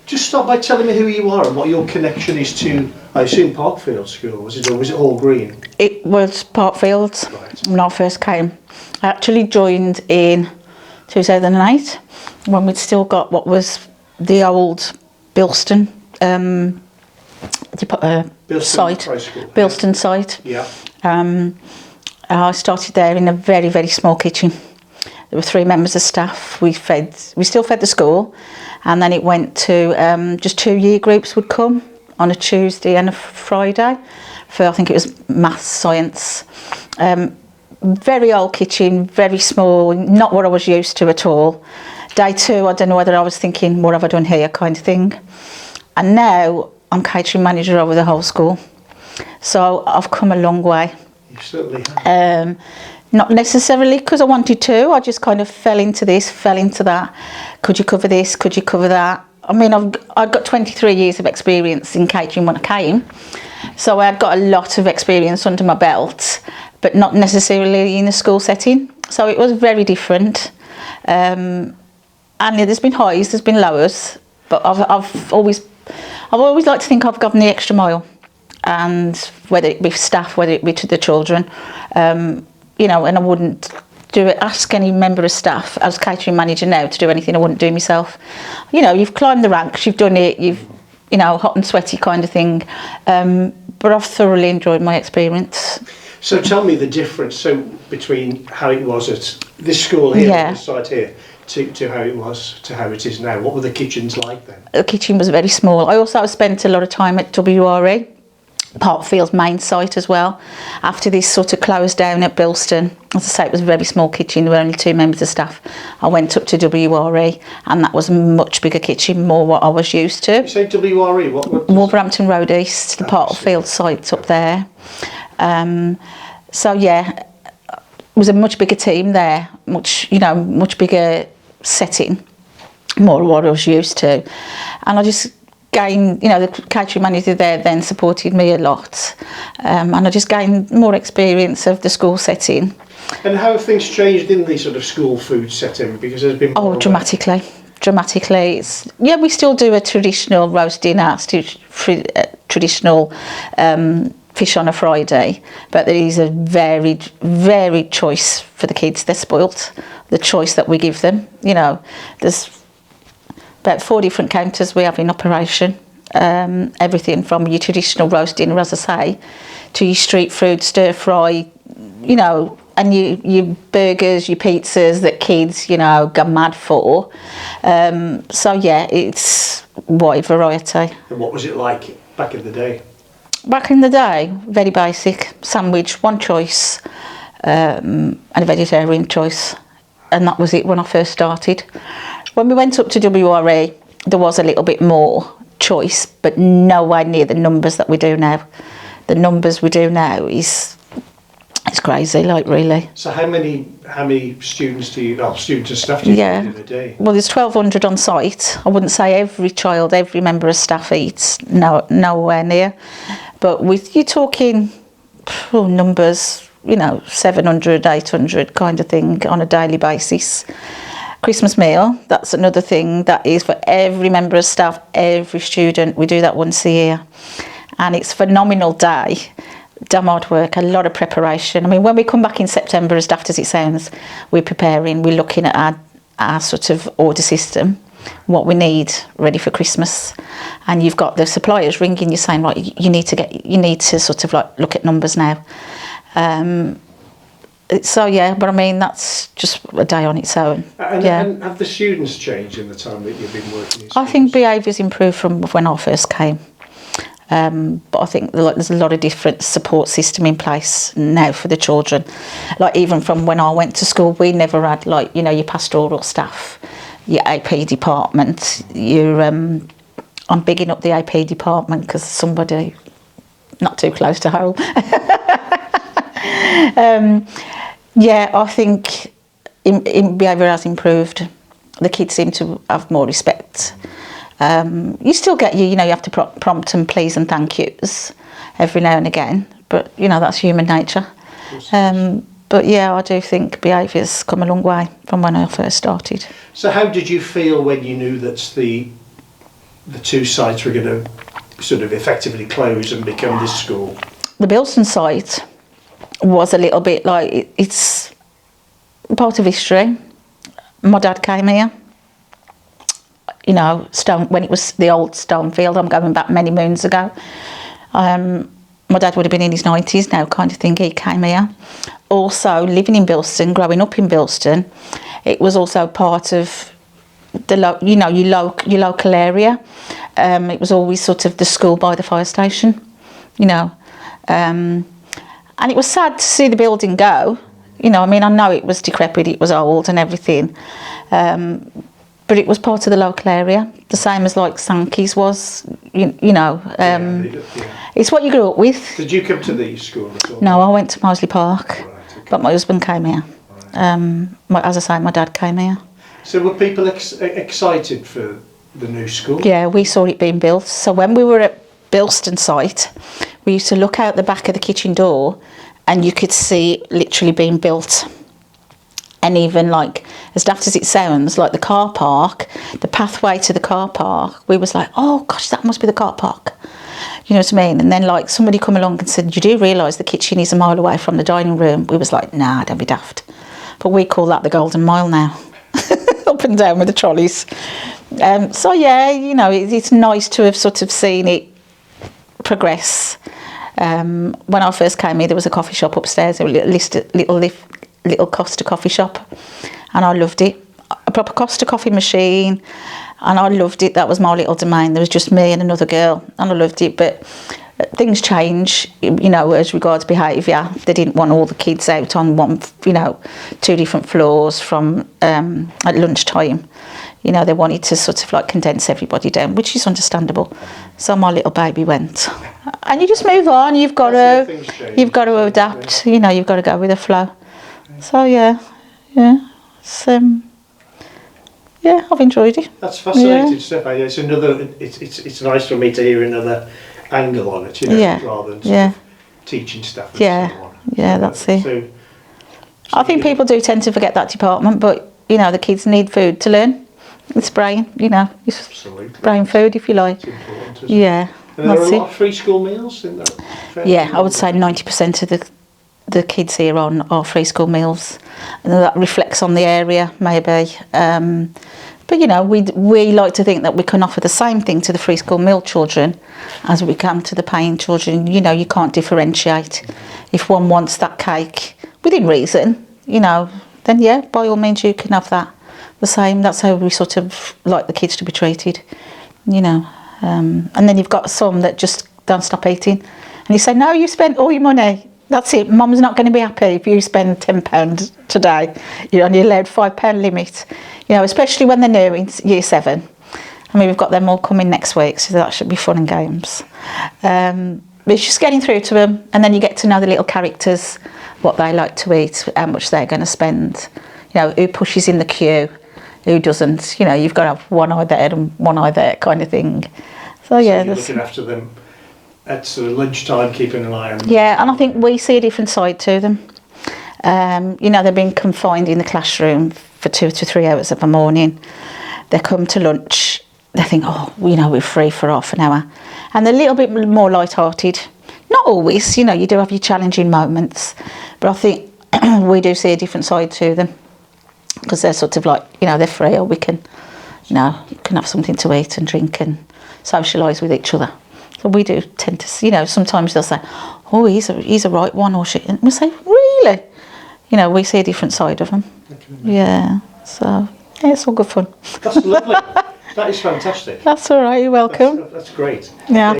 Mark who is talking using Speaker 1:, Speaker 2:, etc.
Speaker 1: Just start by telling me who you are and what your connection is to, I assume, Parkfield School, was it, or was it Hall Green?
Speaker 2: It was Parkfield when I first came. I actually joined in 2008 when we'd still got what was the old Bilston site. Bilston site.
Speaker 1: Yeah.
Speaker 2: I started there in a very, very small kitchen. There were 3 members of staff. We still fed the school, and then it went to just 2 year groups would come on a Tuesday and a Friday for, I think it was maths, science. Very old kitchen, very small, not what I was used to at all. Day 2, I don't know whether I was thinking, what have I done here, kind of thing. And now I'm catering manager over the whole school. So I've come a long way.
Speaker 1: You certainly have.
Speaker 2: Not necessarily because I wanted to, I just kind of fell into this, fell into that. Could you cover this? Could you cover that? I mean, I've got 23 years of experience in catering when I came. So I'd got a lot of experience under my belt, but not necessarily in a school setting. So it was very different. And there's been highs, there's been lows, but I've always liked to think I've gone the extra mile. And whether it be for staff, whether it be to the children, you know, and I wouldn't ask any member of staff as catering manager now to do anything I wouldn't do myself. You know, you've climbed the ranks, you've done it, you know, hot and sweaty kind of thing. But I've thoroughly enjoyed my experience.
Speaker 1: So tell me the difference between how it was at this school here, this site here, to how it was to how it is now. What were the kitchens like then?
Speaker 2: The kitchen was very small. I also spent a lot of time at WRE. Parkfield's main site as well. After this sort of closed down at Bilston, as I say, it was a very small kitchen, there were only 2 members of staff. I went up to WRE, and that was a much bigger kitchen, more what I was used to.
Speaker 1: You say WRE, what
Speaker 2: Wolverhampton Road East, the Parkfield site up there. So yeah, it was a much bigger team there, much bigger setting, more what I was used to. And I just gained, you know, the catering manager there then supported me a lot, and I just gained more experience of the school setting.
Speaker 1: And how have things changed in the sort of school food setting? Because there's been more
Speaker 2: dramatically. We still do a traditional roast dinner, traditional fish on a Friday, but there is a varied choice for the kids. They're spoilt, the choice that we give them. You know, there's about 4 different counters we have in operation. Everything from your traditional roast dinner, as I say, to your street food, stir fry, you know, and your burgers, your pizzas that kids, you know, go mad for. So yeah, it's wide variety.
Speaker 1: And what was it like back in the day?
Speaker 2: Back in the day, very basic sandwich, one choice, and a vegetarian choice, and that was it when I first started. When we went up to WRE, there was a little bit more choice, but nowhere near the numbers that we do now. The numbers we do now it's crazy, like, really.
Speaker 1: So how many students students and staff do you have in a day?
Speaker 2: Well, there's 1,200 on site. I wouldn't say every member of staff eats, nowhere near. But you're talking numbers, you know, 700, 800 kind of thing on a daily basis. Christmas meal, that's another thing that is for every member of staff, every student. We do that once a year, and it's a phenomenal day. Damn hard work, a lot of preparation. I mean, when we come back in September, as daft as it sounds, we're preparing, we're looking at our sort of order system, what we need ready for Christmas, and you've got the suppliers ringing you saying, right, you need to sort of like look at numbers now. So yeah, but I mean, that's just a day on its own.
Speaker 1: And have the students changed in the time that you've been working?
Speaker 2: I think behaviour's improved from when I first came. But I think there's a lot of different support system in place now for the children. Like, even from when I went to school, we never had, like, you know, your pastoral staff, your AP department. I'm bigging up the AP department because somebody not too close to home. Yeah, I think in behaviour has improved. The kids seem to have more respect. You still get you have to prompt and please and thank yous every now and again, but you know, that's human nature. But yeah, I do think behaviour's come a long way from when I first started.
Speaker 1: So how did you feel when you knew that the the two sites were going to sort of effectively close and become this school?
Speaker 2: The Bilston site was a little bit like, it's part of history. My dad came here, you know, when it was the old Stonefield. I'm going back many moons ago. My dad would have been in his 90s now, kind of thing. He came here. Also, living in Bilston, growing up in Bilston, it was also part of the your local area. It was always sort of the school by the fire station, you know. And it was sad to see the building go. You know, I mean, I know it was decrepit, it was old and everything, but it was part of the local area, the same as like Sankey's was, you know. It's what you grew up with.
Speaker 1: Did you come to the school at all?
Speaker 2: No, I went to Moseley Park,
Speaker 1: right, okay.
Speaker 2: but my husband came here. Right. As I say, my dad came here.
Speaker 1: So were people excited for the new school?
Speaker 2: Yeah, we saw it being built. So when we were at Bilston site, we used to look out the back of the kitchen door and you could see it literally being built. And even like, as daft as it sounds, like the car park, the pathway to the car park, we was like, oh gosh, that must be the car park. You know what I mean? And then like somebody come along and said, you do realise the kitchen is a mile away from the dining room? We was like, nah, don't be daft. But we call that the Golden Mile now. Up and down with the trolleys. So yeah, you know, it's nice to have sort of seen it progress. When I first came here, there was a coffee shop upstairs, a little Costa coffee shop, and I loved it. A proper Costa coffee machine, and I loved it. That was my little domain. There was just me and another girl, and I loved it. But things change, you know, as regards behaviour. They didn't want all the kids out on one, you know, 2 different floors from at lunchtime. You know, they wanted to sort of like condense everybody down, which is understandable. So my little baby went, and you just move on. You've got to adapt. You know, you've got to go with the flow. So yeah, it's, yeah, I've enjoyed it.
Speaker 1: That's fascinating stuff. It's another. It's nice for me to hear another angle on it, you know, rather than sort of teaching stuff. And so on.
Speaker 2: Yeah, that's it.
Speaker 1: So
Speaker 2: I think people do tend to forget that department, but you know, the kids need food to learn. It's brain, you know, it's brain food, if you like.
Speaker 1: It's important, isn't
Speaker 2: yeah,
Speaker 1: it? And there are a lot of free school meals in that.
Speaker 2: Yeah, I would say 90% of the kids here are free school meals, and that reflects on the area maybe. But you know, we like to think that we can offer the same thing to the free school meal children as we can to the paying children. You know, you can't differentiate. If one wants that cake within reason, you know, then yeah, by all means you can have that. The same. That's how we sort of like the kids to be treated, you know. And then you've got some that just don't stop eating, and you say, no, you spent all your money. That's it. Mum's not going to be happy if you spend £10 today. You're only allowed £5 limit. You know, especially when they're new in year 7. I mean, we've got them all coming next week, so that should be fun and games. But it's just getting through to them, and then you get to know the little characters, what they like to eat, how much they're going to spend. You know, who pushes in the queue, who doesn't. You know, you've got to have one eye there and one eye there kind of thing. So yeah,
Speaker 1: you're looking after them at sort of lunchtime, keeping an eye on them.
Speaker 2: Yeah, and I think we see a different side to them. You know, they've been confined in the classroom for 2 to 3 hours of a morning. They come to lunch, they think, oh, you know, we're free for half an hour. And they're a little bit more light-hearted. Not always, you know, you do have your challenging moments. But I think we do see a different side to them. Because they're sort of like, you know, they're free, or we can, you know, can have something to eat and drink and socialise with each other. So we do tend to, you know, sometimes they'll say, oh, he's a right one, or shit. And we say, really? You know, we see a different side of them. Yeah, so yeah, it's all good fun.
Speaker 1: That's lovely. That is fantastic.
Speaker 2: That's all right, you're welcome.
Speaker 1: That's great.
Speaker 2: Yeah.